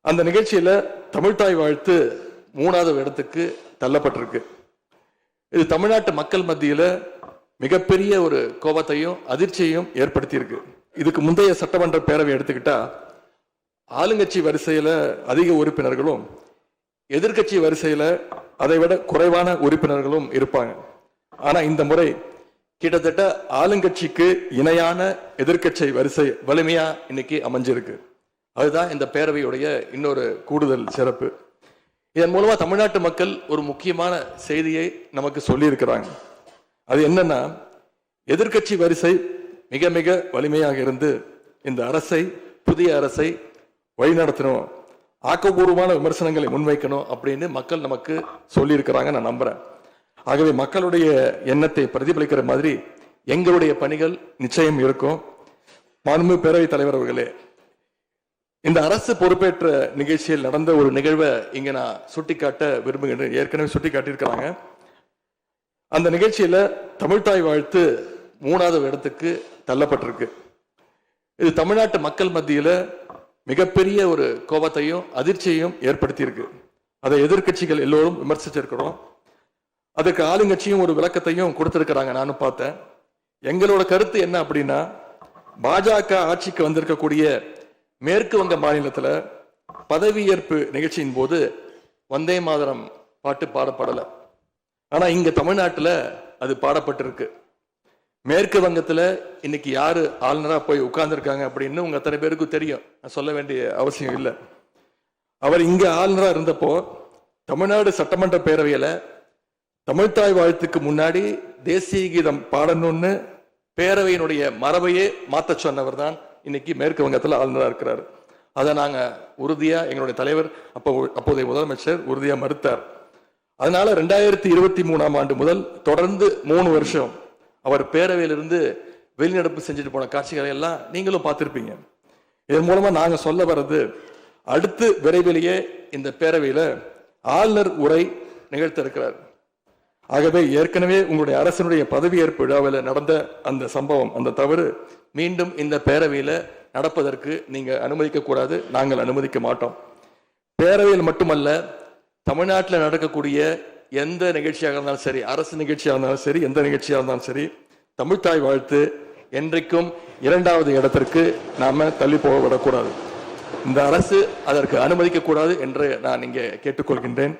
அந்த நிகழ்ச்சியில தமிழ்தாய் வாழ்த்து 3வது இடத்துக்கு தள்ளப்பட்டிருக்கு. இது தமிழ்நாட்டு மக்கள் மத்தியில மிகப்பெரிய ஒரு கோபத்தையும் அதிர்ச்சியையும் ஏற்படுத்தியிருக்கு. இதுக்கு முந்தைய சட்டமன்ற பேரவை எடுத்துக்கிட்டா ஆளுங்கட்சி வரிசையில அதிக உறுப்பினர்களும் எதிர்கட்சி வரிசையில அதை விட குறைவான உறுப்பினர்களும் இருப்பாங்க. ஆனா இந்த முறை கிட்டத்தட்ட ஆளுங்கட்சிக்கு இணையான எதிர்கட்சி வரிசை வலிமையா இன்னைக்கு அமைஞ்சிருக்கு. அதுதான் இந்த பேரவையுடைய இன்னொரு கூடுதல் சிறப்பு. இதன் மூலமா தமிழ்நாட்டு மக்கள் ஒரு முக்கியமான செய்தியை நமக்கு சொல்லி இருக்கிறாங்க. அது என்னன்னா, எதிர்கட்சி வரிசை மிக மிக வலிமையாக இருந்து இந்த அரசை, புதிய அரசை வழிநடத்தணும், ஆக்கப்பூர்வமான விமர்சனங்களை முன்வைக்கணும் அப்படின்னு மக்கள் நமக்கு சொல்லி இருக்கிறாங்க. நான் நம்புறேன். ஆகவே மக்களுடைய எண்ணத்தை பிரதிபலிக்கிற மாதிரி எங்களுடைய பணிகள் நிச்சயம் இருக்கும். மாண்பு பேரவைத் தலைவர் அவர்களே, இந்த அரசு பொறுப்பேற்ற நிகழ்ச்சியில் நடந்த ஒரு நிகழ்வை இங்க நான் சுட்டிக்காட்ட விரும்புகின்றேன். ஏற்கனவே சுட்டிக்காட்டியிருக்கிறாங்க. அந்த நிகழ்ச்சியில தமிழ்தாய் வாழ்த்து 3வது இடத்துக்கு தள்ளப்பட்டிருக்கு. இது தமிழ்நாட்டு மக்கள் மத்தியில மிகப்பெரிய ஒரு கோபத்தையும் அதிர்ச்சியையும் ஏற்படுத்தியிருக்கு. அதை எதிர்கட்சிகள் எல்லோரும் விமர்சிச்சிருக்கிறோம். அதுக்கு ஆளுங்கட்சியும் ஒரு விளக்கத்தையும் கொடுத்திருக்கிறாங்க. நானும் பார்த்தேன். எங்களோட கருத்து என்ன அப்படின்னா, பாஜக ஆட்சிக்கு வந்திருக்கக்கூடிய மேற்கு வங்க மாநிலத்துல பதவியேற்பு நிகழ்ச்சியின் போது வந்தே மாதரம் பாட்டு பாடப்படல. ஆனா இங்க தமிழ்நாட்டுல அது பாடப்பட்டிருக்கு. மேற்கு வங்கத்துல இன்னைக்கு யாரு ஆளுநரா போய் உட்கார்ந்துருக்காங்க அப்படின்னு உங்க அத்தனை பேருக்கும் தெரியும். நான் சொல்ல வேண்டிய அவசியம் இல்லை. அவர் இங்க ஆளுநரா இருந்தப்போ தமிழ்நாடு சட்டமன்ற பேரவையில தமிழ்தாய் வாழ்த்துக்கு முன்னாடி தேசிய கீதம் பாடணும்னு பேரவையினுடைய மரபையே மாத்த சொன்னவர் தான் இன்னைக்கு மேற்கு வங்கத்தில் ஆளுநராக இருக்கிறார். அதை நாங்க உறுதியா, எங்களுடைய தலைவர் அப்போதைய முதலமைச்சர் உறுதியா மறுத்தார். அதனால 2023ஆம் ஆண்டு முதல் தொடர்ந்து 3 வருஷம் அவர் பேரவையிலிருந்து வெளிநடப்பு செஞ்சுட்டு போன காட்சிகளை எல்லாம் நீங்களும் பார்த்திருப்பீங்க. இதன் மூலமா நாங்க சொல்ல வர்றது, அடுத்து விரைவிலேயே இந்த பேரவையில ஆளுநர் உரை நிகழ்த்த இருக்கிறார். ஆகவே ஏற்கனவே உங்களுடைய அரசினுடைய பதவியேற்பு விழாவில் நடந்த அந்த சம்பவம், அந்த தவறு மீண்டும் இந்த பேரவையில நடப்பதற்கு நீங்க அனுமதிக்க கூடாது. நாங்கள் அனுமதிக்க மாட்டோம். பேரவையில் மட்டுமல்ல, தமிழ்நாட்டில் நடக்கக்கூடிய எந்த நிகழ்ச்சியாக இருந்தாலும் சரி, அரசு நிகழ்ச்சியாக இருந்தாலும் சரி, எந்த நிகழ்ச்சியாக இருந்தாலும் சரி, தமிழ்தாய் வாழ்த்து என்றைக்கும் 2வது இடத்திற்கு நாம தள்ளி போக விடக்கூடாது. இந்த அரசு அதற்கு அனுமதிக்க கூடாது என்று நான் இங்கே கேட்டுக்கொள்கின்றேன்.